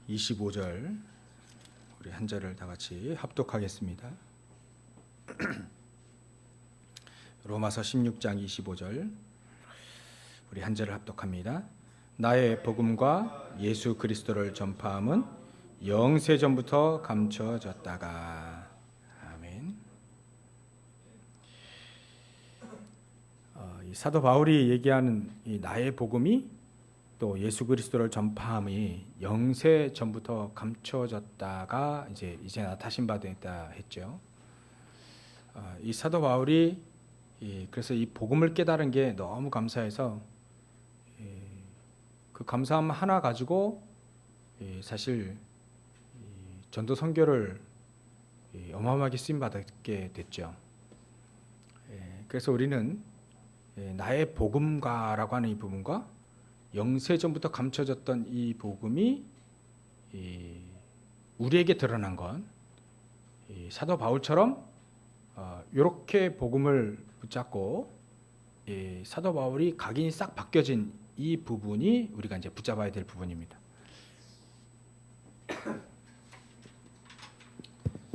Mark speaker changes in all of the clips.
Speaker 1: 25절 우리 한 절을 다 같이 합독하겠습니다. 로마서 16장 25절 우리 한 절을 합독합니다. 나의 복음과 예수 그리스도를 전파함은 영세전부터 감춰졌다가. 아멘. 이 사도 바울이 얘기하는 이 나의 복음이 또 예수 그리스도를 전파함이 영세 전부터 감춰졌다가 이제 나타신 바 되었다 했죠. 이 사도 바울이 그래서 이 복음을 깨달은 게 너무 감사해서 그 감사함 하나 가지고 사실 전도 선교를 어마어마하게 쓰임 받게 됐죠. 그래서 우리는 나의 복음가라고 하는 이 부분과 영세전부터 감춰졌던 이 복음이 우리에게 드러난 건 사도 바울처럼 이렇게 복음을 붙잡고 사도 바울이 각인이 싹 바뀌어진 이 부분이 우리가 이제 붙잡아야 될 부분입니다.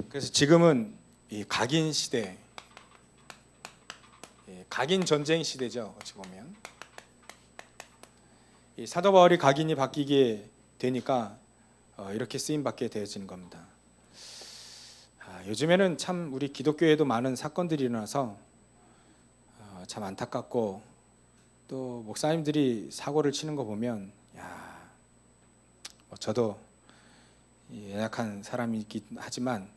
Speaker 1: 그래서 지금은 이 각인 시대, 각인 전쟁 시대죠. 어찌 보면 이 사도 바울이 각인이 바뀌게 되니까 이렇게 쓰임 받게 되어지는 겁니다. 요즘에는 참 우리 기독교에도 많은 사건들이 일어나서 참 안타깝고 또 목사님들이 사고를 치는 거 보면 저도 연약한 사람이긴 하지만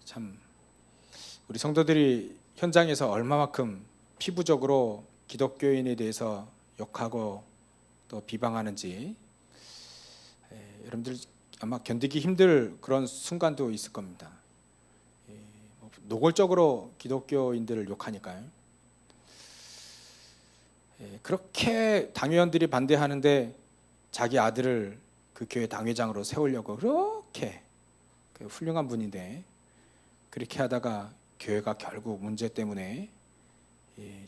Speaker 1: 참 우리 성도들이 현장에서 얼마만큼 피부적으로 기독교인에 대해서 욕하고 또 비방하는지 여러분들 아마 견디기 힘들 그런 순간도 있을 겁니다. 노골적으로 기독교인들을 욕하니까요. 그렇게 당회원들이 반대하는데 자기 아들을 그 교회 당회장으로 세우려고 그렇게 훌륭한 분인데 그렇게 하다가 교회가 결국 문제 때문에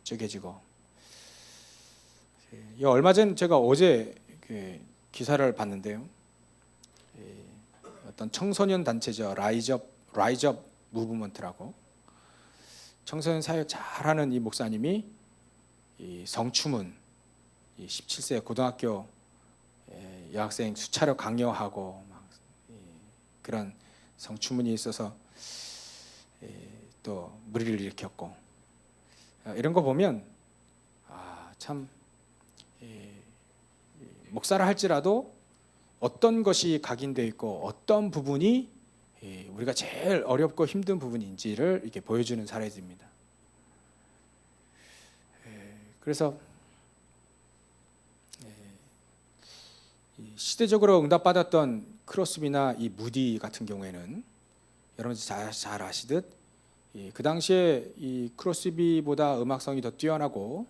Speaker 1: 쪼개지고. 얼마 전 제가 어제 기사를 봤는데요. 어떤 청소년 단체죠. 라이즈업 무브먼트라고 청소년 사역 잘하는 이 목사님이 이 성추문, 17세 고등학교 여학생 수차례 강요하고 그런 성추문이 있어서 또 무리를 일으켰고 이런 거 보면 참 목사를 할지라도 어떤 것이 각인되어 있고 어떤 부분이 우리가 제일 어렵고 힘든 부분인지를 이렇게 보여주는 사례들입니다. 그래서 시대적으로 응답받았던 크로스비나 이 무디 같은 경우에는 여러분들 잘 아시듯 그 당시에 이 크로스비보다 음악성이 더 뛰어나고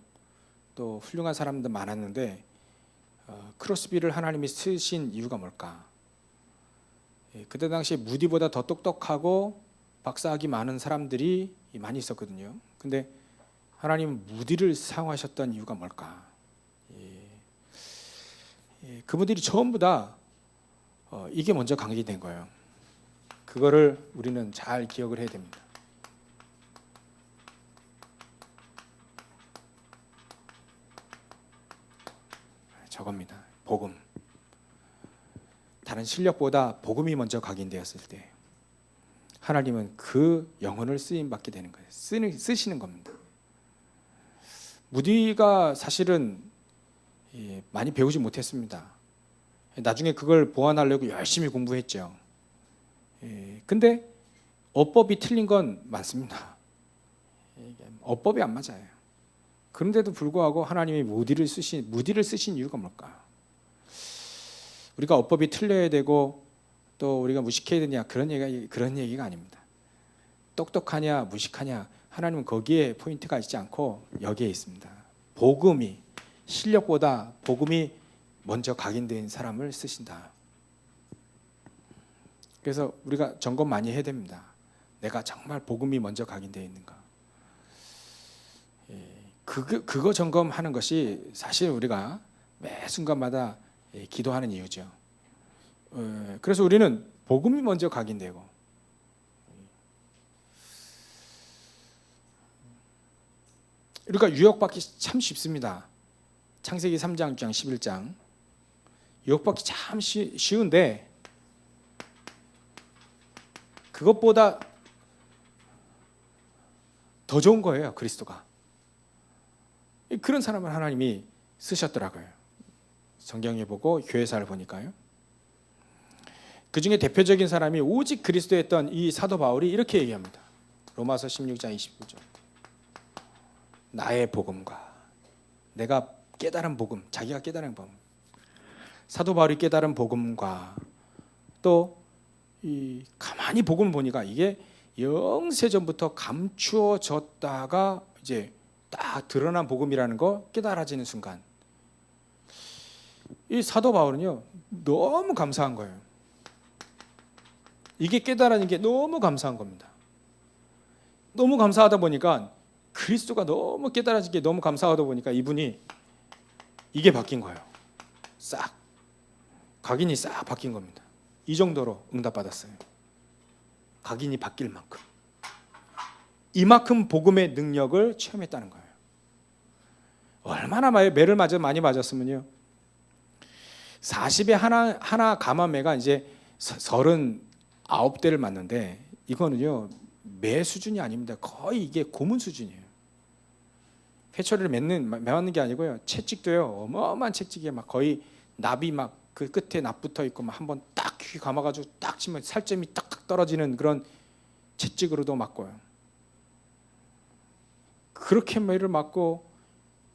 Speaker 1: 또 훌륭한 사람들 많았는데 크로스비를 하나님이 쓰신 이유가 뭘까? 그때 당시에 무디보다 더 똑똑하고 박사학위 많은 사람들이 많이 있었거든요. 근데 하나님은 무디를 사용하셨던 이유가 뭘까? 그분들이 전부 다 이게 먼저 강기된 거예요. 그거를 우리는 잘 기억을 해야 됩니다. 저겁니다. 복음. 다른 실력보다 복음이 먼저 각인되었을 때 하나님은 그 영혼을 쓰임 받게 되는 거예요. 쓰시는 겁니다. 무디가 사실은 많이 배우지 못했습니다. 나중에 그걸 보완하려고 열심히 공부했죠. 근데 어법이 틀린 건 맞습니다. 어법이 안 맞아요. 그런데도 불구하고 하나님이 무디를 쓰신 이유가 뭘까? 우리가 어법이 틀려야 되고 또 우리가 무식해야 되냐 그런 얘기가 아닙니다. 똑똑하냐 무식하냐 하나님은 거기에 포인트가 있지 않고 여기에 있습니다. 복음이 실력보다 복음이 먼저 각인된 사람을 쓰신다. 그래서 우리가 점검 많이 해야 됩니다. 내가 정말 복음이 먼저 각인되어 있는가? 그거 점검하는 것이 사실 우리가 매 순간마다 기도하는 이유죠. 그래서 우리는 복음이 먼저 각인되고, 그러니까 유혹받기 참 쉽습니다. 창세기 3장, 6장, 11장 유혹받기 참 쉬운데, 그것보다 더 좋은 거예요, 그리스도가. 그런 사람을 하나님이 쓰셨더라고요. 성경에 보고 교회사를 보니까요. 그 중에 대표적인 사람이 오직 그리스도였던 이 사도 바울이 이렇게 얘기합니다. 로마서 16장 29절. 나의 복음과, 내가 깨달은 복음, 자기가 깨달은 복음, 사도 바울이 깨달은 복음과 또 이 가만히 복음을 보니까 이게 영세전부터 감추어졌다가 이제 딱 드러난 복음이라는 거 깨달아지는 순간, 이 사도 바울은요 너무 감사한 거예요. 이게 깨달아진 게 너무 감사한 겁니다. 너무 감사하다 보니까, 그리스도가 너무 깨달아진 게 너무 감사하다 보니까 이분이 이게 바뀐 거예요. 싹 각인이 싹 바뀐 겁니다. 이 정도로 응답받았어요. 각인이 바뀔 만큼, 이만큼 복음의 능력을 체험했다는 거예요. 얼마나 매를 많이 맞았으면요, 40에 하나 감암매가 이제 39대를 맞는데, 이거는요 매 수준이 아닙니다. 거의 이게 고문 수준이에요. 회초리를 매맞는 게 아니고요, 채찍도요 어마어마한 채찍에 막 거의 납이 막 그 끝에 납 붙어 있고 막 한번 딱 귀 감아가지고 딱 치면 살점이 딱딱 떨어지는 그런 채찍으로도 맞고요. 그렇게 매를 맞고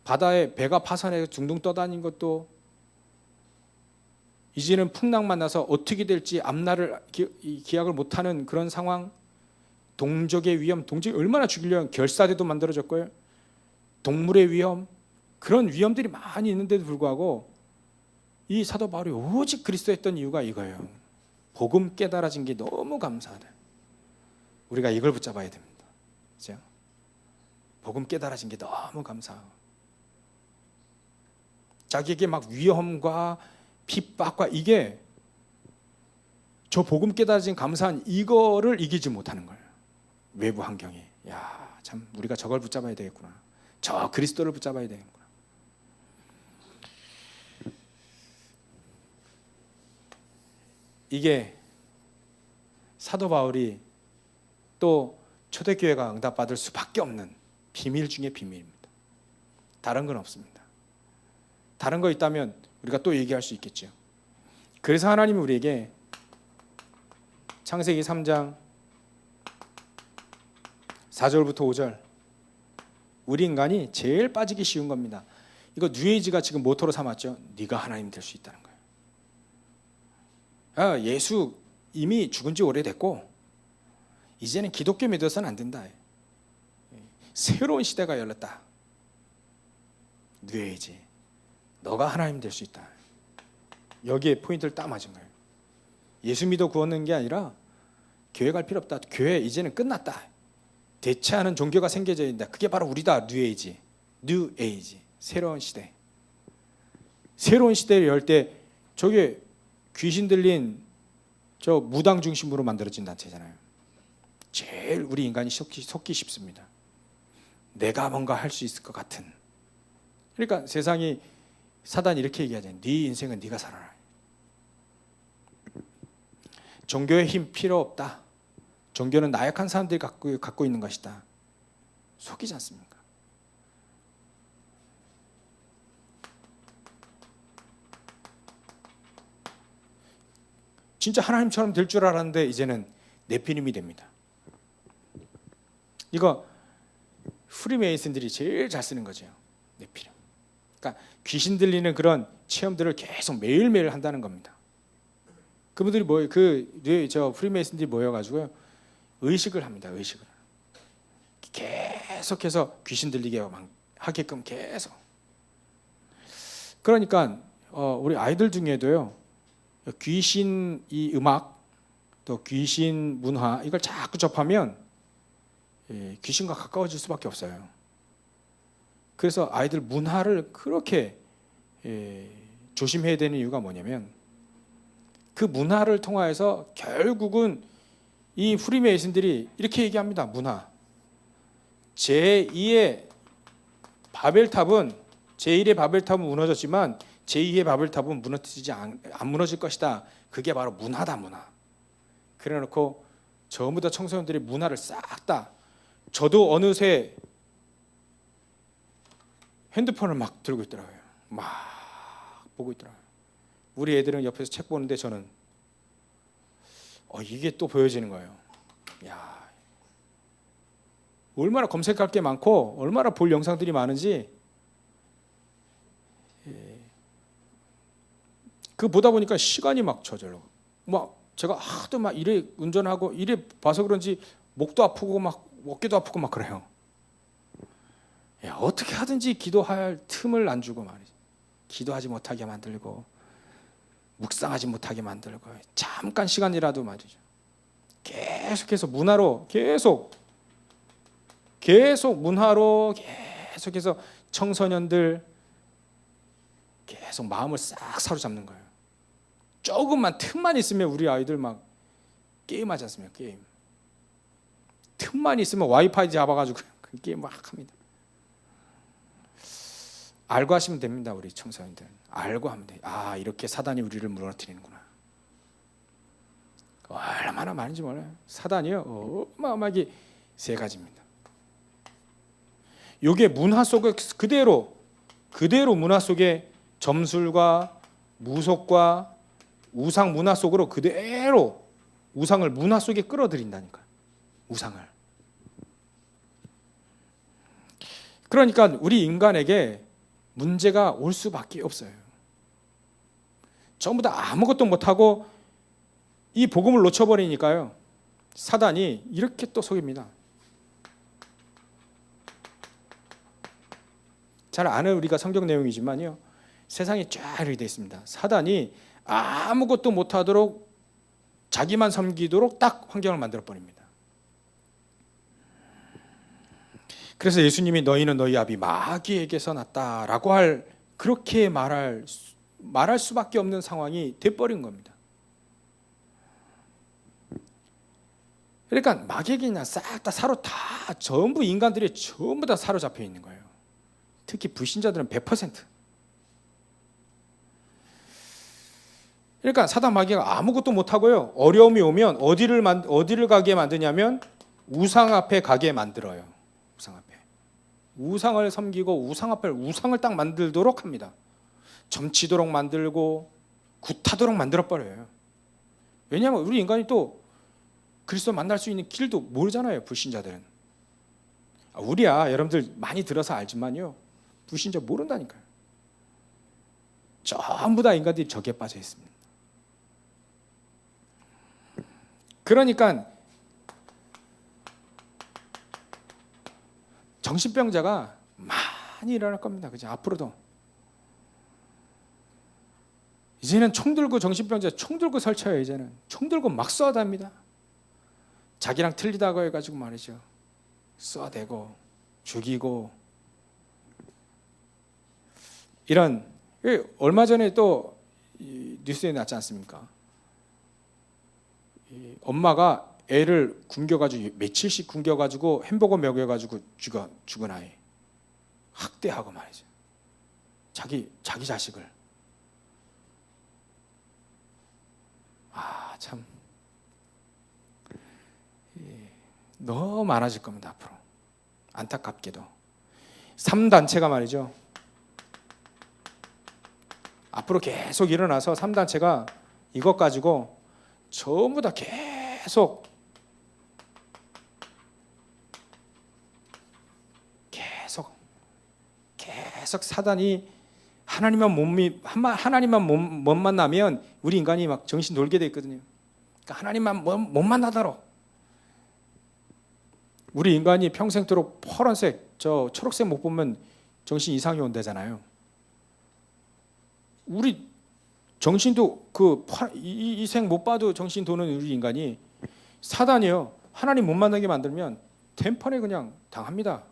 Speaker 1: 바다에 배가 파산해서 둥둥 떠다닌 것도, 이제는 풍랑 만나서 어떻게 될지 앞날을 기약을 못하는 그런 상황, 동족의 위험, 동족이 얼마나 죽이려면 결사대도 만들어졌고요, 동물의 위험, 그런 위험들이 많이 있는데도 불구하고 이 사도 바울이 오직 그리스도였던 이유가 이거예요. 복음 깨달아진 게 너무 감사하다. 우리가 이걸 붙잡아야 됩니다. 그렇죠? 복음 깨달아진 게 너무 감사하고, 자기에게 막 위험과 핍박과 이게 저 복음 깨달아진 감사한 이거를 이기지 못하는 거예요. 외부 환경이. 야, 참 우리가 저걸 붙잡아야 되겠구나. 저 그리스도를 붙잡아야 되겠구나. 이게 사도 바울이 또 초대교회가 응답받을 수밖에 없는 비밀 중에 비밀입니다. 다른 건 없습니다. 다른 거 있다면 우리가 또 얘기할 수 있겠죠. 그래서 하나님이 우리에게 창세기 3장 4절부터 5절, 우리 인간이 제일 빠지기 쉬운 겁니다. 이거 뉴에이지가 지금 모토로 삼았죠. 네가 하나님 될 수 있다는 거예요. 예수 이미 죽은 지 오래됐고 이제는 기독교 믿어서는 안 된다. 새로운 시대가 열렸다. 뉴에이지, 너가 하나님 될 수 있다. 여기에 포인트를 딱 맞은 거예요. 예수 믿어 구원된 게 아니라 교회 갈 필요 없다. 교회 이제는 끝났다. 대체하는 종교가 생겨져 있다. 그게 바로 우리다. 뉴에이지, 뉴에이지, 새로운 시대. 새로운 시대를 열 때 저게 귀신 들린 저 무당 중심으로 만들어진 단체잖아요. 제일 우리 인간이 속기 쉽습니다. 내가 뭔가 할 수 있을 것 같은. 그러니까 세상이, 사단이 이렇게 얘기하잖아요. 네 인생은 네가 살아라. 종교의 힘 필요 없다. 종교는 나약한 사람들이 갖고 있는 것이다. 속이지 않습니까? 진짜 하나님처럼 될 줄 알았는데 이제는 네피림이 됩니다. 이거 프리메이슨들이 제일 잘 쓰는 거죠. 네피림. 그러니까 귀신 들리는 그런 체험들을 계속 매일매일 한다는 겁니다. 그분들이 저 프리메이슨들이 모여가지고요, 의식을 합니다. 의식을 계속해서 귀신 들리게 하게끔 계속. 그러니까 우리 아이들 중에도요, 귀신 이 음악, 또 귀신 문화, 이걸 자꾸 접하면 귀신과 가까워질 수밖에 없어요. 그래서 아이들 문화를 그렇게 조심해야 되는 이유가 뭐냐면, 그 문화를 통하여서 결국은 이 프리메이슨들이 이렇게 얘기합니다. 문화. 제1의 바벨탑은 무너졌지만 제2의 바벨탑은 안 무너질 것이다. 그게 바로 문화다, 문화. 그래놓고 전부 다 청소년들이 문화를 싹 다. 저도 어느새 핸드폰을 막 들고 있더라고요. 막 보고 있더라고요. 우리 애들은 옆에서 책 보는데 저는 이게 또 보여지는 거예요. 야, 얼마나 검색할 게 많고 얼마나 볼 영상들이 많은지. 그 보다 보니까 시간이 막 저절로 막 제가 하도 막 이래 운전하고 이래 봐서 그런지 목도 아프고 막 어깨도 아프고 막 그래요. 야, 어떻게 하든지 기도할 틈을 안 주고 말이지. 기도하지 못하게 만들고 묵상하지 못하게 만들고 잠깐 시간이라도 말이죠. 계속해서 문화로 계속 문화로 계속해서 청소년들 계속 마음을 싹 사로잡는 거예요. 조금만 틈만 있으면 우리 아이들 막 게임하지 않습니까? 게임. 틈만 있으면 와이파이 잡아가지고 게임 막 합니다. 알고 하시면 됩니다. 우리 청소년들 알고 하면 돼요. 아, 이렇게 사단이 우리를 무너뜨리는구나. 얼마나 많은지 몰라요. 사단이요 어마어마하게 세 가지입니다. 이게 문화 속에 그대로 문화 속에 점술과 무속과 우상 문화 속으로 그대로 우상을 문화 속에 끌어들인다니까. 우상을. 그러니까 우리 인간에게 문제가 올 수밖에 없어요. 전부 다 아무것도 못하고 이 복음을 놓쳐버리니까요. 사단이 이렇게 또 속입니다. 잘 아는 우리가 성경 내용이지만요. 세상이 쫙 이렇게 되어 있습니다. 사단이 아무것도 못하도록 자기만 섬기도록 딱 환경을 만들어버립니다. 그래서 예수님이 너희는 너희 아비 마귀에게서 났다라고 그렇게 말할 수밖에 없는 상황이 돼버린 겁니다. 그러니까 마귀에게 그냥 싹 다 전부 인간들이 전부 다 사로잡혀 있는 거예요. 특히 불신자들은 100%. 그러니까 사단 마귀가 아무것도 못하고요. 어려움이 오면 어디를 가게 만드냐면 우상 앞에 가게 만들어요. 우상 앞에. 우상을 섬기고 우상을 딱 만들도록 합니다. 점치도록 만들고 굿하도록 만들어버려요. 왜냐하면 우리 인간이 또 그리스도 만날 수 있는 길도 모르잖아요. 불신자들은. 우리야 여러분들 많이 들어서 알지만요. 불신자 모른다니까요. 전부 다 인간들이 저기에 빠져 있습니다. 그러니까 정신병자가 많이 일어날 겁니다. 그죠? 앞으로도. 이제는 총 들고 정신병자 총 들고 설쳐요. 이제는 총 들고 막 쏘아댑니다. 자기랑 틀리다고 해가지고 말이죠. 쏘아대고 죽이고 이런. 얼마 전에 또 뉴스에 났지 않습니까? 엄마가 애를 굶겨가지고 며칠씩 굶겨가지고 햄버거 먹여가지고 죽은 아이 학대하고 말이죠. 자기 자식을. 참 너무 많아질 겁니다. 앞으로. 안타깝게도 3단체가 말이죠. 앞으로 계속 일어나서 3단체가 이것 가지고 전부 다 계속 사단이 하나님만 못 만나면 우리 인간이 막 정신 놀게 돼 있거든요. 그러니까 하나님만 못 만나도록 우리 인간이 평생토록 파란색, 초록색 못 보면 정신 이상이 온다잖아요. 우리 정신도 이 생 못 봐도 정신 도는 우리 인간이 사단이요. 하나님 못 만나게 만들면 템퍼에 그냥 당합니다.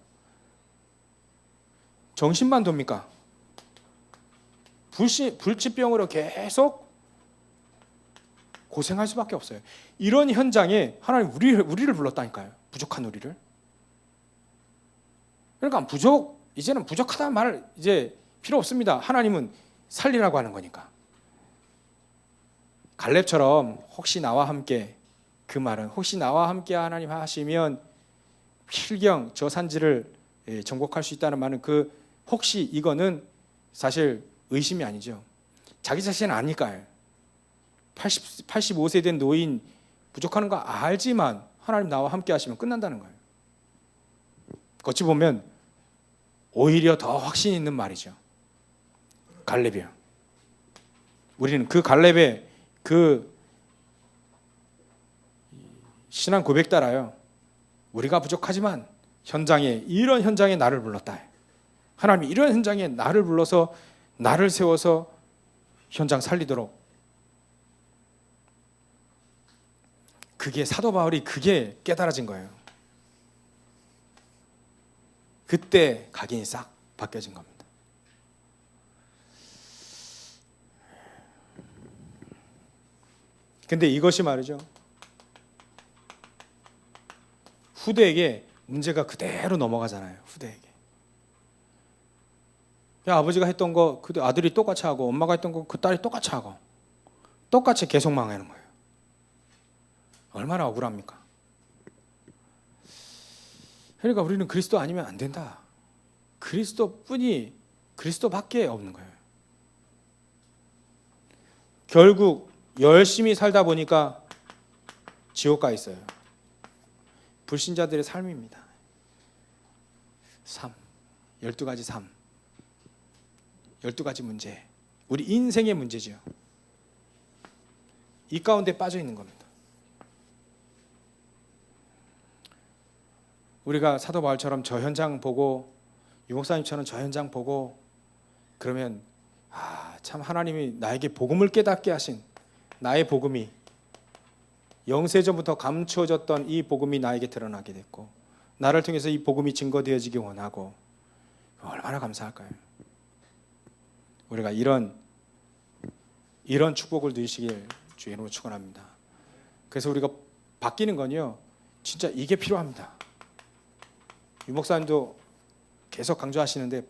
Speaker 1: 정신만 돕니까? 불치병으로 계속 고생할 수밖에 없어요. 이런 현장에 하나님 우리를 불렀다니까요. 부족한 우리를. 그러니까 이제는 부족하다는 말 이제 필요 없습니다. 하나님은 살리라고 하는 거니까. 갈렙처럼 혹시 나와 함께, 그 말은 혹시 나와 함께 하나님 하시면 필경 저 산지를 정복할 수 있다는 말은 그 혹시 이거는 사실 의심이 아니죠. 자기 자신은 아니까요. 85세 된 노인 부족하는 거 알지만 하나님 나와 함께 하시면 끝난다는 거예요. 어찌 보면 오히려 더 확신 있는 말이죠. 갈렙이요. 우리는 그 갈렙의 그 신앙 고백 따라요. 우리가 부족하지만 이런 현장에 나를 불렀다. 하나님이 이런 현장에 나를 불러서 나를 세워서 현장 살리도록. 그게 사도 바울이 그게 깨달아진 거예요. 그때 각인이 싹 바뀌어진 겁니다. 근데 이것이 말이죠, 후대에게 문제가 그대로 넘어가잖아요. 후대에게. 아버지가 했던 거 그 아들이 똑같이 하고, 엄마가 했던 거 그 딸이 똑같이 하고, 똑같이 계속 망하는 거예요. 얼마나 억울합니까? 그러니까 우리는 그리스도 아니면 안 된다. 그리스도밖에 없는 거예요. 결국 열심히 살다 보니까 지옥 가 있어요. 불신자들의 삶입니다. 12가지 삶. 12가지 문제. 우리 인생의 문제죠. 이 가운데 빠져 있는 겁니다. 우리가 사도 바울처럼 저 현장 보고, 유목사님처럼 저 현장 보고 그러면 참 하나님이 나에게 복음을 깨닫게 하신, 나의 복음이 영세전부터 감추어졌던 이 복음이 나에게 드러나게 됐고, 나를 통해서 이 복음이 증거되어지기 원하고, 얼마나 감사할까요? 우리가 이런 축복을 누리시길 주의 이름으로 축원합니다. 그래서 우리가 바뀌는 건요, 진짜 이게 필요합니다. 유목사님도 계속 강조하시는데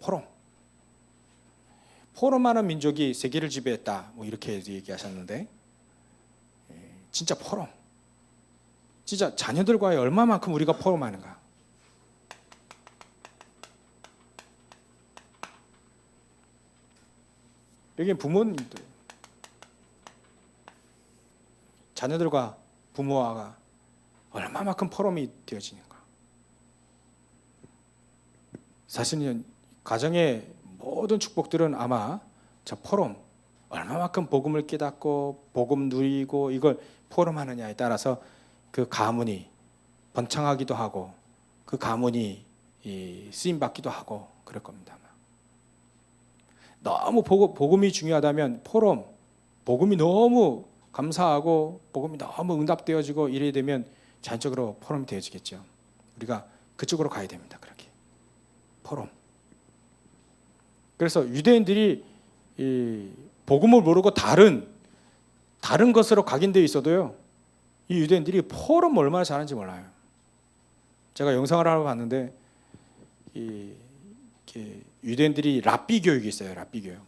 Speaker 1: 포럼하는 민족이 세계를 지배했다, 뭐 이렇게 얘기하셨는데, 진짜 포럼, 진짜 자녀들과의 얼마만큼 우리가 포럼하는가. 여기 부모님들, 자녀들과 부모와 얼마만큼 포럼이 되어지는가. 사실은 가정의 모든 축복들은 아마 저 포럼, 얼마만큼 복음을 깨닫고 복음 누리고 이걸 포럼하느냐에 따라서 그 가문이 번창하기도 하고, 그 가문이 쓰임 받기도 하고 그럴 겁니다. 너무 복음이 중요하다면 포럼, 복음이 너무 감사하고 복음이 너무 응답되어지고 이래야 되면 자연적으로 포럼이 되어지겠죠. 우리가 그쪽으로 가야 됩니다. 그렇게 포럼. 그래서 유대인들이 이 복음을 모르고 다른 것으로 각인되어 있어도요, 이 유대인들이 포럼 얼마나 잘하는지 몰라요. 제가 영상을 하나 봤는데, 유대인들이 랍비 교육이 있어요. 랍비 교육.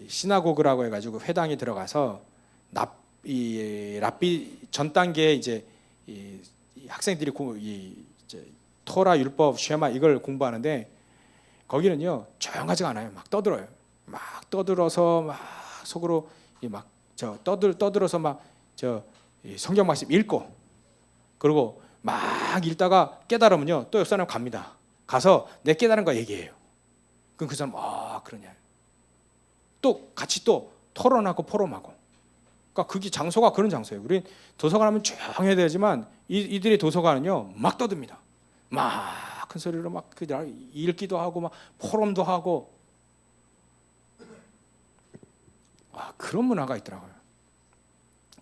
Speaker 1: 시나고그라고 해가지고 회당에 들어가서 랍비 전 단계에 이제 이 학생들이 토라 율법 쉐마 이걸 공부하는데, 거기는요 조용하지가 않아요. 막 떠들어요. 막 떠들어서 막 속으로 막 떠들어서 막 성경 말씀 읽고, 그리고 막 읽다가 깨달으면요 또 옆 사람 갑니다. 가서 내 깨달은 거 얘기해요. 그럼 그 사람 그러냐. 또 같이 또 토론하고 포럼하고. 그러니까 그게 장소가 그런 장소예요. 우리 도서관 하면 조용해야 되지만 이들의 도서관은요 막 떠듭니다. 막 큰 소리로 막 읽기도 하고 막 포럼도 하고. 그런 문화가 있더라고요.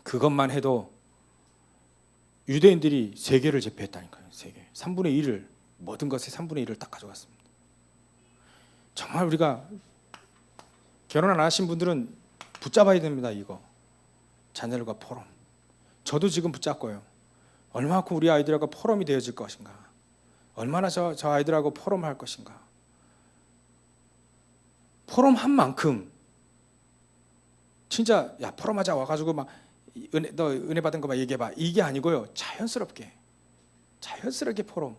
Speaker 1: 그것만 해도 유대인들이 세계를 제패했다니까요. 세계 3분의 1을, 모든 것의 3분의 1을 딱 가져갔습니다. 정말 우리가 결혼 안 하신 분들은 붙잡아야 됩니다. 이거 자녀들과 포럼. 저도 지금 붙잡고요. 얼마만큼 우리 아이들하고 포럼이 되어질 것인가. 얼마나 저 아이들하고 포럼할 것인가. 포럼한 만큼 진짜 야 포럼하자 와가지고 막 너 은혜 받은 거 막 얘기해봐. 이게 아니고요. 자연스럽게 포럼.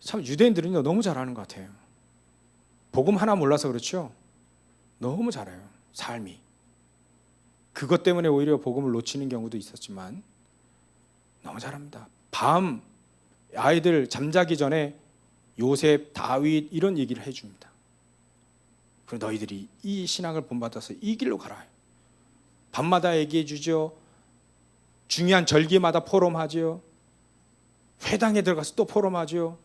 Speaker 1: 참 유대인들은 너무 잘하는 것 같아요. 복음 하나 몰라서 그렇죠. 너무 잘해요. 삶이. 그것 때문에 오히려 복음을 놓치는 경우도 있었지만 너무 잘합니다. 밤 아이들 잠자기 전에 요셉, 다윗 이런 얘기를 해줍니다. 그리고 너희들이 이 신앙을 본받아서 이 길로 가라. 밤마다 얘기해 주죠. 중요한 절기마다 포럼하죠. 회당에 들어가서 또 포럼하죠.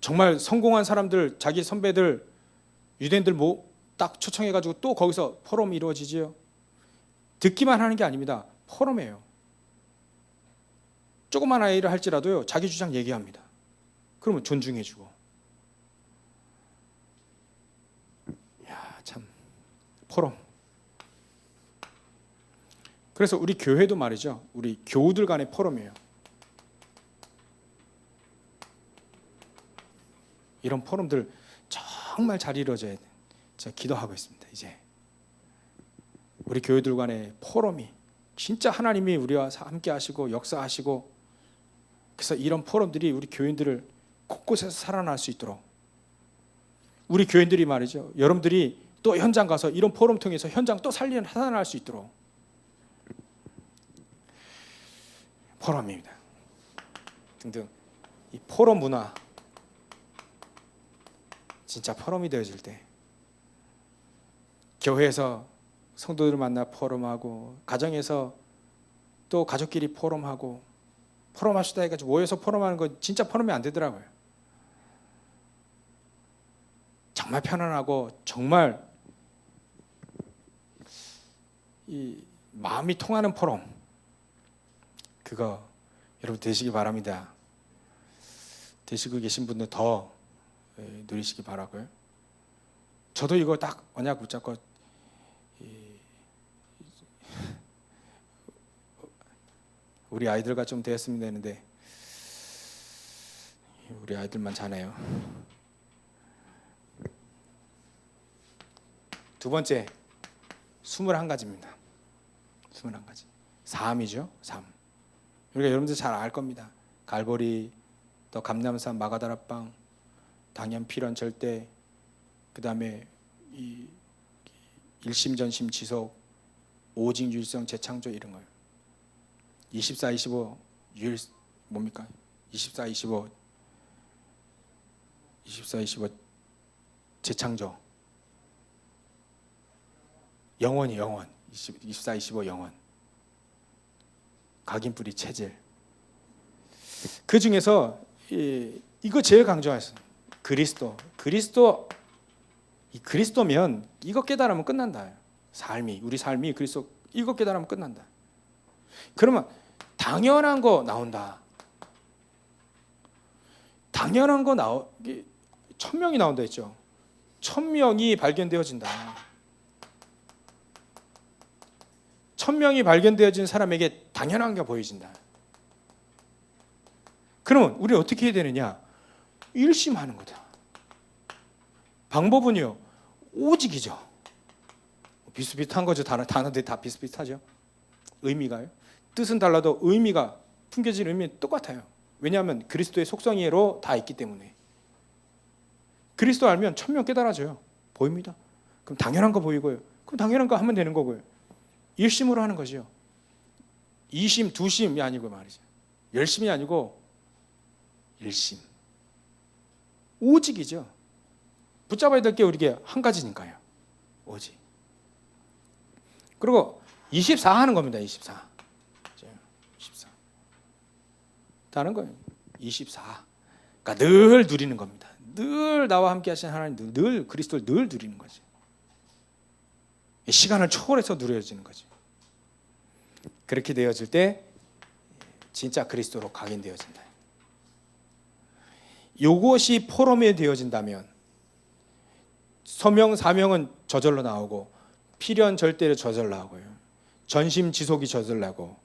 Speaker 1: 정말 성공한 사람들, 자기 선배들, 유대인들 딱 초청해가지고 또 거기서 포럼이 이루어지죠. 듣기만 하는 게 아닙니다. 포럼이에요. 조그만 아이를 할지라도요, 자기 주장 얘기합니다. 그러면 존중해주고. 야, 참 포럼. 그래서 우리 교회도 말이죠. 우리 교우들 간의 포럼이에요. 이런 포럼들 정말 잘 이루어져야 돼. 제가 기도하고 있습니다. 이제 우리 교회들 간의 포럼이 진짜 하나님이 우리와 함께 하시고 역사하시고, 그래서 이런 포럼들이 우리 교인들을 곳곳에서 살아날 수 있도록, 우리 교인들이 말이죠, 여러분들이 또 현장 가서 이런 포럼 통해서 현장 또 살아날 수 있도록 포럼입니다. 등등. 이 포럼 문화 진짜 포럼이 되어질 때, 교회에서 성도들을 만나 포럼하고, 가정에서 또 가족끼리 포럼하고, 포럼합시다 해가지고 모여서 포럼하는 거 진짜 포럼이 안 되더라고요. 정말 편안하고 정말 이 마음이 통하는 포럼, 그거 여러분 되시기 바랍니다. 되시고 계신 분들 더 누리시기 바라고요. 저도 이거 딱 언약 붙잡고 우리 아이들과 좀 되었으면 되는데 우리 아이들만 자네요. 두 번째, 21가지입니다. 21가지. 삶이죠. 삶. 우리가 여러분들 잘 알 겁니다. 갈보리, 또 감람산, 마가다락방, 당연, 필연, 절대, 그 다음에 이 일심전심, 지속, 오직, 유일성, 재창조 이런 거예요. 24, 25 유일 뭡니까? 24, 25 재창조, 영원이 영원, 24, 25 영원, 각인뿌리 체질. 그 중에서 이거 제일 강조했어요. 그리스도면 이거 깨달으면 끝난다. 우리 삶이 그리스도, 이거 깨달으면 끝난다. 그러면 당연한 거 나온다. 당연한 거 천명이 나온다 했죠. 천명이 발견되어진다. 천명이 발견되어진 사람에게 당연한 게 보여진다. 그러면 우리는 어떻게 해야 되느냐? 일심하는 거다. 방법은요, 오직이죠. 비슷비슷한 거죠. 단어들이 다 비슷비슷하죠. 의미가요. 뜻은 달라도 의미가, 풍겨진 의미는 똑같아요. 왜냐하면 그리스도의 속성이로 다 있기 때문에. 그리스도 알면 천명 깨달아져요. 보입니다. 그럼 당연한 거 보이고요. 그럼 당연한 거 하면 되는 거고요. 일심으로 하는 거죠. 이심, 두심이 아니고 말이죠. 열심이 아니고 일심. 오직이죠. 붙잡아야 될 게 우리게 한 가지니까요. 오직. 그리고 24 하는 겁니다. 24. 다른 거예요. 24. 그러니까 늘 누리는 겁니다. 늘 나와 함께 하신 하나님, 늘 그리스도를 늘 누리는 거죠. 시간을 초월해서 누려지는 거죠. 그렇게 되어질 때 진짜 그리스도로 각인되어진다. 이것이 포럼에 되어진다면 서명, 사명은 저절로 나오고 필연 절대를 저절라고요. 전심 지속이 저절라고,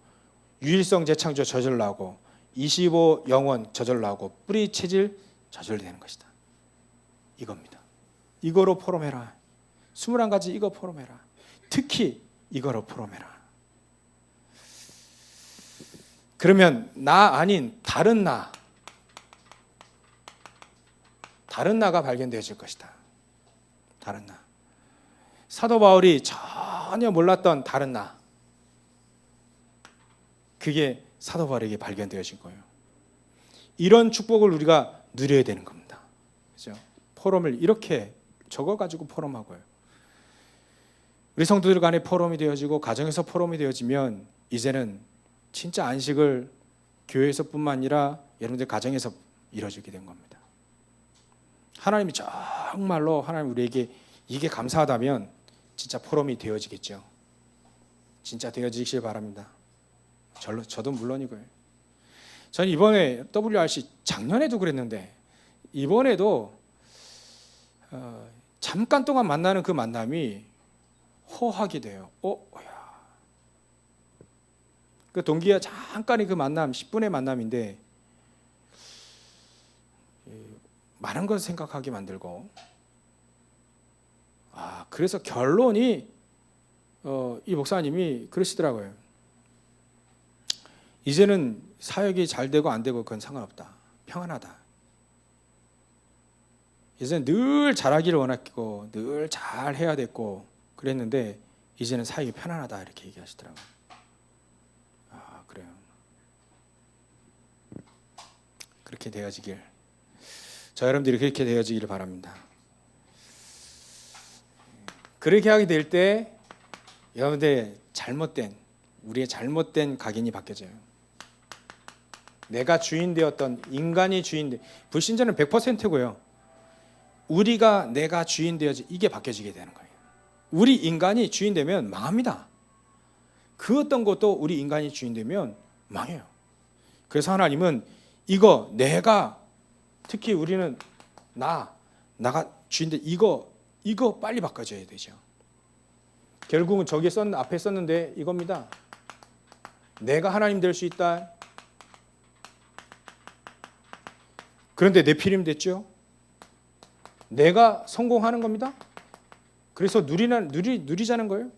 Speaker 1: 유일성 재창조 저절라고, 25 영원 저절라고, 뿌리 체질 저절되는 것이다. 이겁니다. 이거로 포럼해라. 21가지 이거 포럼해라. 특히 이거로 포럼해라. 그러면 나 아닌 다른 나가 발견되어질 것이다. 다른 나. 사도 바울이 전혀 몰랐던 다른 나. 그게 사도 바울에게 발견되어진 거예요. 이런 축복을 우리가 누려야 되는 겁니다. 그죠? 포럼을 이렇게 적어가지고 포럼하고요. 우리 성도들 간에 포럼이 되어지고 가정에서 포럼이 되어지면 이제는 진짜 안식을 교회에서뿐만 아니라 여러분들 가정에서 이루어지게 된 겁니다. 하나님이 정말로 하나님 우리에게 이게 감사하다면 진짜 포럼이 되어지겠죠. 진짜 되어지길 바랍니다. 저도 물론이고요. 저는 이번에 WRC 작년에도 그랬는데 이번에도 잠깐 동안 만나는 그 만남이 허하게 돼요. 그 동기와 잠깐의 그 만남, 10분의 만남인데 많은 것을 생각하게 만들고, 그래서 결론이 이 목사님이 그러시더라고요. 이제는 사역이 잘 되고 안 되고 그건 상관없다. 평안하다. 이제는 늘 잘하기를 원했고 늘 잘해야 됐고 그랬는데 이제는 사역이 편안하다 이렇게 얘기하시더라고요. 그래요. 그렇게 되어지길, 저 여러분들이 그렇게 되어지기를 바랍니다. 그렇게 하게 될 때 여러분들 우리의 잘못된 각인이 바뀌어져요. 내가 주인 되었던 인간이 주인 불신자는 100%고요. 우리가 내가 주인 되어지 이게 바뀌어지게 되는 거예요. 우리 인간이 주인 되면 망합니다. 그 어떤 것도 우리 인간이 주인 되면 망해요. 그래서 하나님은 이거 내가 특히 우리는 나가 주인데 이거 빨리 바꿔줘야 되죠. 결국은 저기 앞에 썼는데 이겁니다. 내가 하나님 될 수 있다. 그런데 네피림 됐죠. 내가 성공하는 겁니다. 그래서 누리자는 거예요.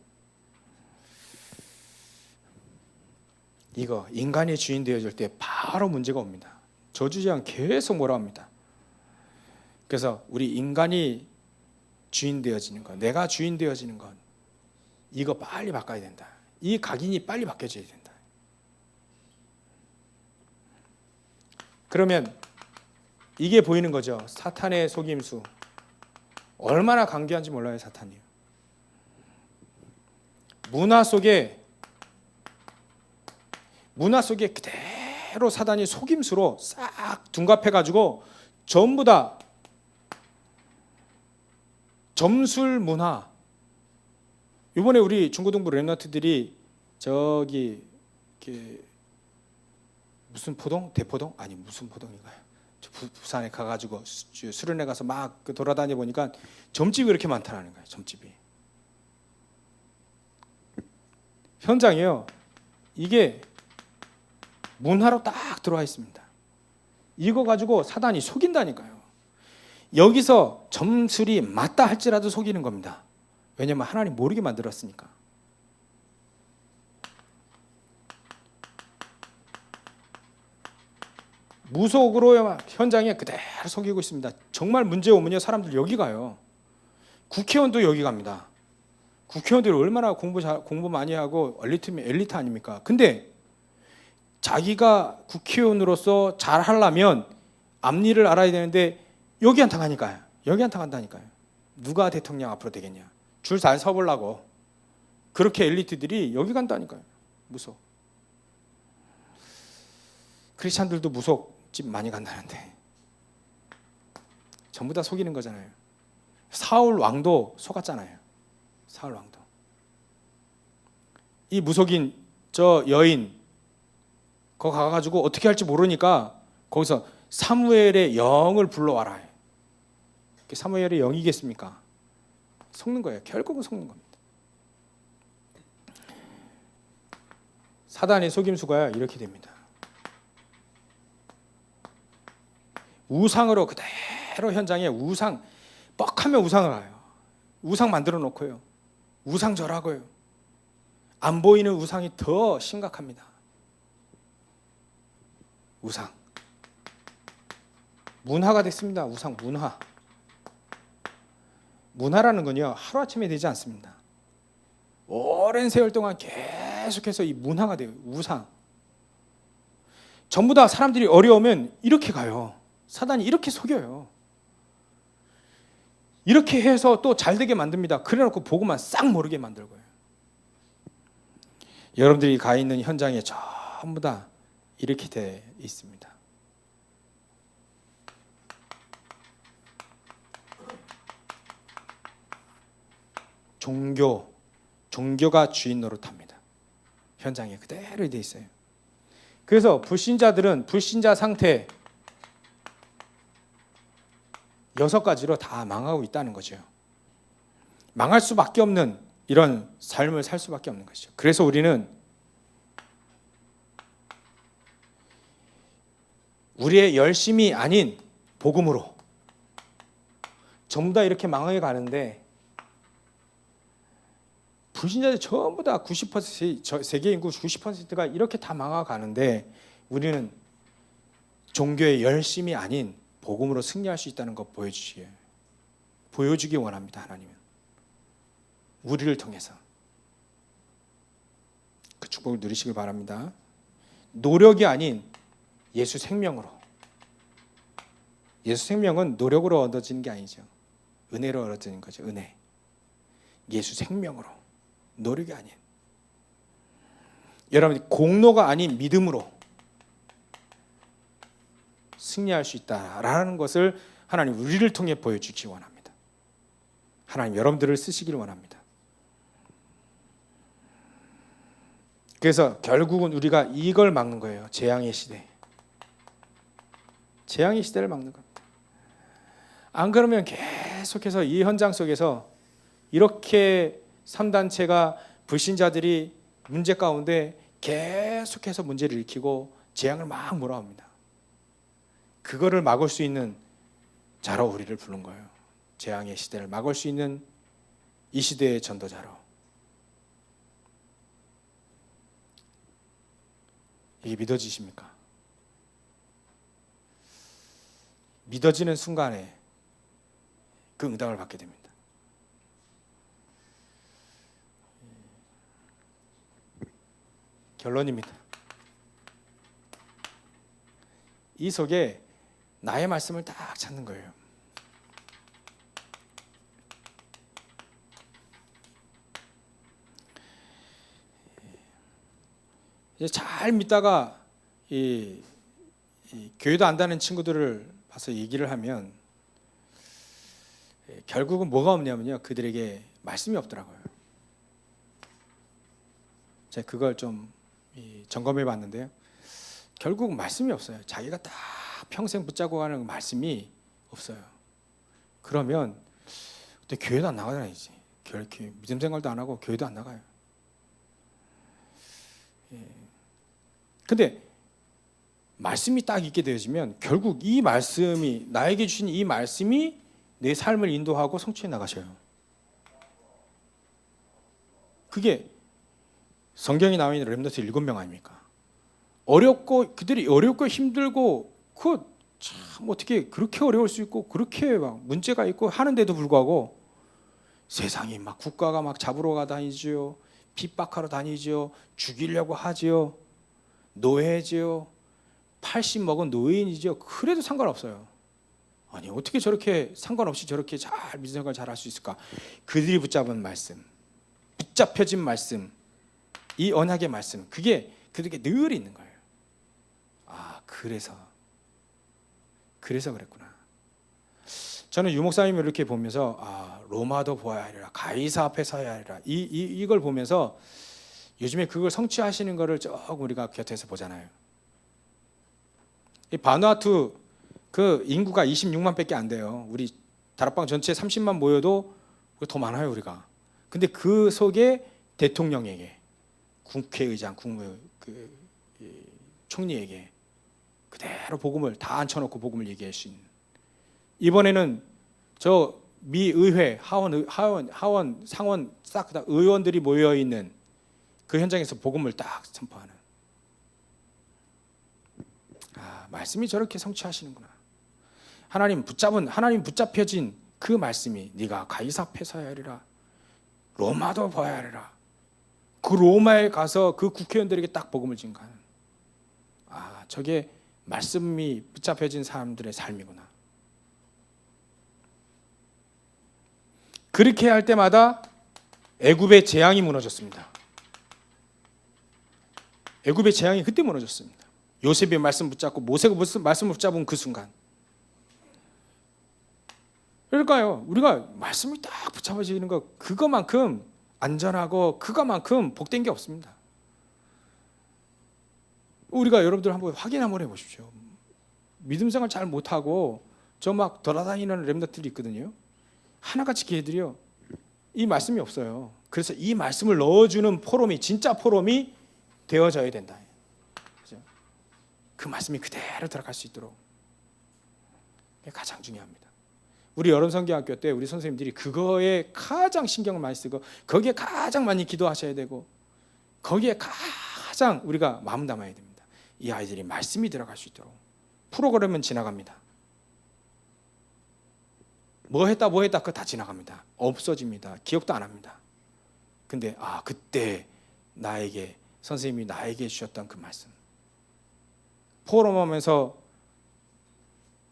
Speaker 1: 이거 인간이 주인 되어질 때 바로 문제가 옵니다. 저주제한 계속 뭐라 합니다. 그래서 우리 인간이 주인 되어지는 것, 내가 주인 되어지는 것, 이거 빨리 바꿔야 된다. 이 각인이 빨리 바뀌어져야 된다. 그러면 이게 보이는 거죠. 사탄의 속임수. 얼마나 강교한지 몰라요, 사탄이. 문화 속에 그대로 사단이 속임수로 싹 둔갑해가지고 전부 다 점술 문화. 이번에 우리 중고등부 랩런트들이 저기 무슨 포동? 대포동? 아니 무슨 포동인가요? 부산에 가가지고 수련회 가서 막 돌아다니 보니까 점집이 이렇게 많다는 거예요. 점집이 현장이요. 이게 문화로 딱 들어와 있습니다. 이거 가지고 사단이 속인다니까요. 여기서 점술이 맞다 할지라도 속이는 겁니다. 왜냐하면 하나님 모르게 만들었으니까. 무속으로 현장에 그대로 속이고 있습니다. 정말 문제 오면요, 사람들 여기 가요. 국회의원도 여기 갑니다. 국회의원들이 얼마나 공부 많이 하고 엘리트 아닙니까? 근데 자기가 국회의원으로서 잘 하려면 앞일을 알아야 되는데 여기 한탕 하니까요. 여기 한탕 한다니까요. 누가 대통령 앞으로 되겠냐. 줄 잘 서보려고. 그렇게 엘리트들이 여기 간다니까요. 무속. 크리스찬들도 무속집 많이 간다는데 전부 다 속이는 거잖아요. 사울 왕도 속았잖아요. 사울 왕도. 이 무속인 저 여인 거기 가가지고 어떻게 할지 모르니까 거기서 사무엘의 영을 불러와라. 사무엘의 영이겠습니까? 속는 거예요. 결국은 속는 겁니다. 사단의 속임수가 이렇게 됩니다. 우상으로 그대로 현장에 우상, 뻑하면 우상을 해요. 우상 만들어 놓고요. 우상 절하고요. 안 보이는 우상이 더 심각합니다. 우상. 문화가 됐습니다. 우상 문화. 문화라는 건요, 하루아침에 되지 않습니다. 오랜 세월 동안 계속해서 이 문화가 돼요. 우상. 전부 다 사람들이 어려우면 이렇게 가요. 사단이 이렇게 속여요. 이렇게 해서 또 잘되게 만듭니다. 그래놓고 보고만 싹 모르게 만들고요. 여러분들이 가 있는 현장에 전부 다 이렇게 돼 있습니다. 종교가 주인 노릇합니다. 현장에 그대로 돼 있어요. 그래서 불신자들은 불신자 상태 6가지로 다 망하고 있다는 거죠. 망할 수밖에 없는 이런 삶을 살 수밖에 없는 것이죠. 그래서 우리는 우리의 열심이 아닌 복음으로 전부 다 이렇게 망하게 가는데, 불신자들 전부 다 90%, 세계 인구 90%가 이렇게 다 망하가는데, 우리는 종교의 열심이 아닌 복음으로 승리할 수 있다는 것 보여주기 원합니다. 하나님은 우리를 통해서 그 축복을 누리시길 바랍니다. 노력이 아닌 예수 생명으로. 예수 생명은 노력으로 얻어지는 게 아니죠. 은혜로 얻어지는 거죠. 은혜. 예수 생명으로. 노력이 아닌. 여러분이 공로가 아닌 믿음으로 승리할 수 있다라는 것을 하나님 우리를 통해 보여주기 원합니다. 하나님 여러분들을 쓰시기를 원합니다. 그래서 결국은 우리가 이걸 막는 거예요. 재앙의 시대. 재앙의 시대를 막는 겁니다. 안 그러면 계속해서 이 현장 속에서 이렇게 3단체가 불신자들이 문제 가운데 계속해서 문제를 일으키고 재앙을 막 몰아옵니다. 그거를 막을 수 있는 자로 우리를 부른 거예요. 재앙의 시대를 막을 수 있는 이 시대의 전도자로. 이게 믿어지십니까? 믿어지는 순간에 그 응답을 받게 됩니다. 결론입니다. 이 속에 나의 말씀을 딱 찾는 거예요. 이제 잘 믿다가 이 교회도 안 다니는 친구들을 봐서 얘기를 하면 결국은 뭐가 없냐면요, 그들에게 말씀이 없더라고요. 제가 그걸 좀 점검해 봤는데요, 결국은 말씀이 없어요. 자기가 다 평생 붙잡고 가는 말씀이 없어요. 그러면 그때 교회도 안 나가잖아요. 이렇게 믿음 생활도 안 하고 교회도 안 나가요. 근데 말씀이 딱 있게 되어지면 결국 이 말씀이, 나에게 주신 이 말씀이 내 삶을 인도하고 성취해 나가셔요. 그게 성경에 나와 있는 렘넌트 7명 아닙니까? 그들이 어렵고 힘들고 참 어떻게 그렇게 어려울 수 있고 그렇게 막 문제가 있고 하는데도 불구하고 세상이 막 국가가 막 잡으러 다니지요, 핍박하러 다니지요, 죽이려고 하지요, 노예지요, 80 먹은 노인이지요. 그래도 상관없어요. 아니 어떻게 저렇게 상관없이 저렇게 잘 믿음 생활 잘 할 수 있을까? 그들이 붙잡은 말씀, 붙잡혀진 말씀, 이 언약의 말씀, 그게 그들에게 늘 있는 거예요. 아, 그래서 그랬구나. 저는 유 목사님을 이렇게 보면서 로마도 보아야 하리라, 가이사 앞에 서야 하리라, 이걸 보면서 요즘에 그걸 성취하시는 거를 조금 우리가 곁에서 보잖아요. 이 바누아투 그 인구가 26만밖에 안 돼요. 우리 다락방 전체 30만 모여도 더 많아요, 우리가. 근데 그 속에 대통령에게 국회의장, 이 총리에게 그대로 복음을 다 앉혀놓고 복음을 얘기할 수 있는, 이번에는 저 미 의회 하원 상원 싹 다 의원들이 모여 있는 그 현장에서 복음을 딱 선포하는, 말씀이 저렇게 성취하시는구나. 하나님 붙잡혀진 그 말씀이 네가 가이사 폐사해야 하리라, 로마도 봐야 하리라. 그 로마에 가서 그 국회의원들에게 딱 복음을 증거하는, 저게 말씀이 붙잡혀진 사람들의 삶이구나. 그렇게 할 때마다 애굽의 재앙이 무너졌습니다. 애굽의 재앙이 그때 무너졌습니다. 요셉의 말씀 붙잡고 모세가 말씀을 붙잡은 그 순간. 그러니까요, 우리가 말씀이 딱 붙잡아지는 거, 그거만큼 안전하고 그거만큼 복된 게 없습니다. 우리가 여러분들 한번 확인 한번 해보십시오. 믿음 생활 잘 못하고 저 막 돌아다니는 렘넌트들이 있거든요. 하나같이 걔들이요, 이 말씀이 없어요. 그래서 이 말씀을 넣어주는 포럼이, 진짜 포럼이 되어져야 된다. 그죠? 그 말씀이 그대로 들어갈 수 있도록, 그게 가장 중요합니다. 우리 여름성경학교 때 우리 선생님들이 그거에 가장 신경을 많이 쓰고 거기에 가장 많이 기도하셔야 되고 거기에 가장 우리가 마음 담아야 됩니다. 이 아이들이 말씀이 들어갈 수 있도록. 프로그램은 지나갑니다. 뭐 했다 그거 다 지나갑니다. 없어집니다. 기억도 안 합니다. 근데 그때 나에게 선생님이 나에게 주셨던 그 말씀, 포럼하면서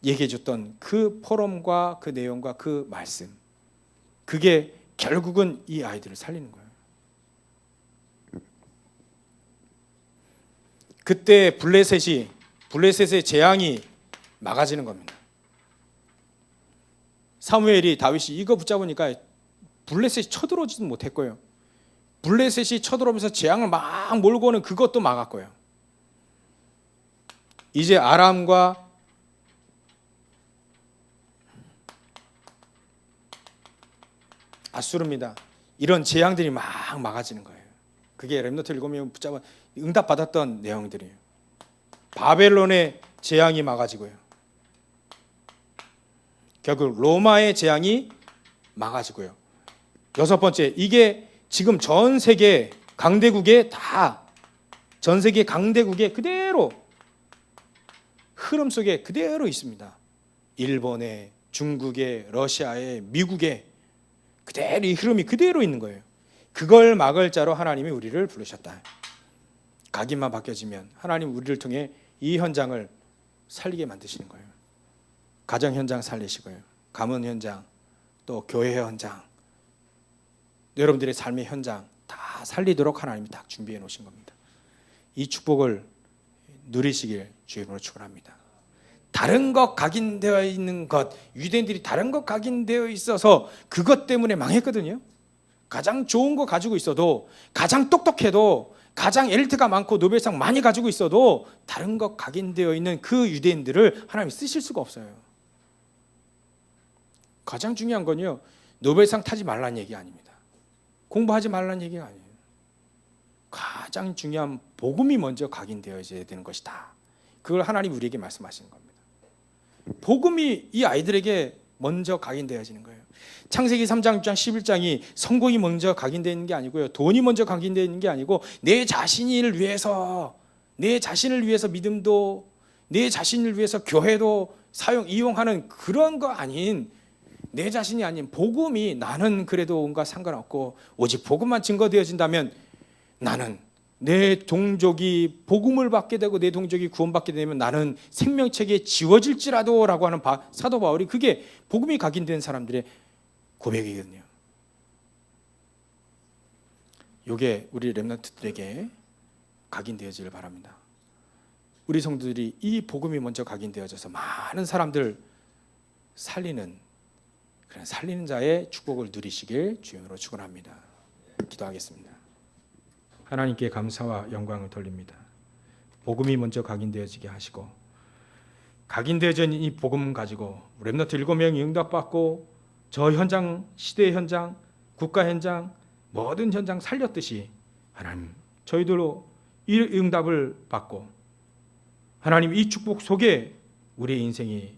Speaker 1: 얘기해 줬던 그 포럼과 그 내용과 그 말씀, 그게 결국은 이 아이들을 살리는 거예요. 그때 블레셋의 재앙이 막아지는 겁니다. 사무엘이 다윗이 이거 붙잡으니까 블레셋이 쳐들어오지도 못했고요. 블레셋이 쳐들어오면서 재앙을 막 몰고 오는 그것도 막았고요. 이제 아람과 아수르입니다. 이런 재앙들이 막 막아지는 거예요. 그게 렘넌트 7명 붙잡아 응답받았던 내용들이에요. 바벨론의 재앙이 막아지고요. 결국 로마의 재앙이 막아지고요. 6번째, 이게 지금 전 세계 강대국에 그대로 흐름 속에 그대로 있습니다. 일본에, 중국에, 러시아에, 미국에 그대로 이 흐름이 그대로 있는 거예요. 그걸 막을 자로 하나님이 우리를 부르셨다. 각인만 바뀌어지면 하나님 우리를 통해 이 현장을 살리게 만드시는 거예요. 가정 현장 살리시고요, 가문 현장, 또 교회 현장, 여러분들의 삶의 현장 다 살리도록 하나님이 딱 준비해 놓으신 겁니다. 이 축복을 누리시길 주님으로 축원합니다. 다른 것 각인되어 있는 것, 유대인들이 다른 것 각인되어 있어서 그것 때문에 망했거든요. 가장 좋은 거 가지고 있어도, 가장 똑똑해도, 가장 엘리트가 많고 노벨상 많이 가지고 있어도 다른 것 각인되어 있는 그 유대인들을 하나님이 쓰실 수가 없어요. 가장 중요한 건요, 노벨상 타지 말라는 얘기 아닙니다. 공부하지 말라는 얘기가 아니에요. 가장 중요한 복음이 먼저 각인되어져야 되는 것이다. 그걸 하나님 우리에게 말씀하시는 겁니다. 복음이 이 아이들에게 먼저 각인되어지는 거예요. 창세기 3장, 6장, 11장이 성공이 먼저 각인되어 있는 게 아니고요, 돈이 먼저 각인되어 있는 게 아니고 내 자신을 위해서 믿음도, 내 자신을 위해서 교회도 이용하는 그런 거 아닌, 내 자신이 아닌 복음이, 나는 그래도 온갖 상관없고 오직 복음만 증거되어진다면 나는, 내 동족이 복음을 받게 되고 내 동족이 구원받게 되면 나는 생명책에 지워질지라도 라고 하는 사도 바울이, 그게 복음이 각인된 사람들의 고백이거든요. 이게 우리 렘넌트들에게 각인되어지길 바랍니다. 우리 성도들이 이 복음이 먼저 각인되어져서 많은 사람들 살리는 자의 축복을 누리시길 주님으로 축원합니다. 기도하겠습니다. 하나님께 감사와 영광을 돌립니다. 복음이 먼저 각인되어지게 하시고, 각인되어진 이 복음 가지고 렘넌트 7명이 응답받고 저 현장, 시대 현장, 국가 현장, 모든 현장 살렸듯이 하나님, 저희들로 이 응답을 받고 하나님 이 축복 속에 우리의 인생이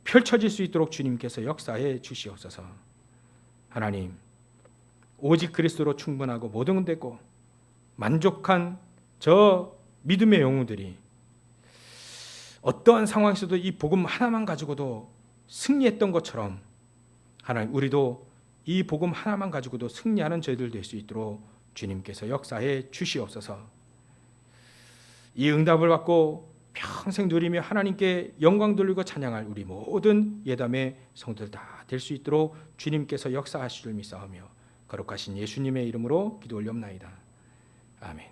Speaker 1: 펼쳐질 수 있도록 주님께서 역사해 주시옵소서. 하나님, 오직 그리스도로 충분하고 모든 되고 만족한 저 믿음의 영웅들이 어떠한 상황에서도 이 복음 하나만 가지고도 승리했던 것처럼 하나님, 우리도 이 복음 하나만 가지고도 승리하는 저희들 될 수 있도록 주님께서 역사해 주시옵소서. 이 응답을 받고 평생 누리며 하나님께 영광 돌리고 찬양할 우리 모든 예담의 성도들 다 될 수 있도록 주님께서 역사하실 줄 믿사오며 거룩하신 예수님의 이름으로 기도 올리옵나이다. 아멘.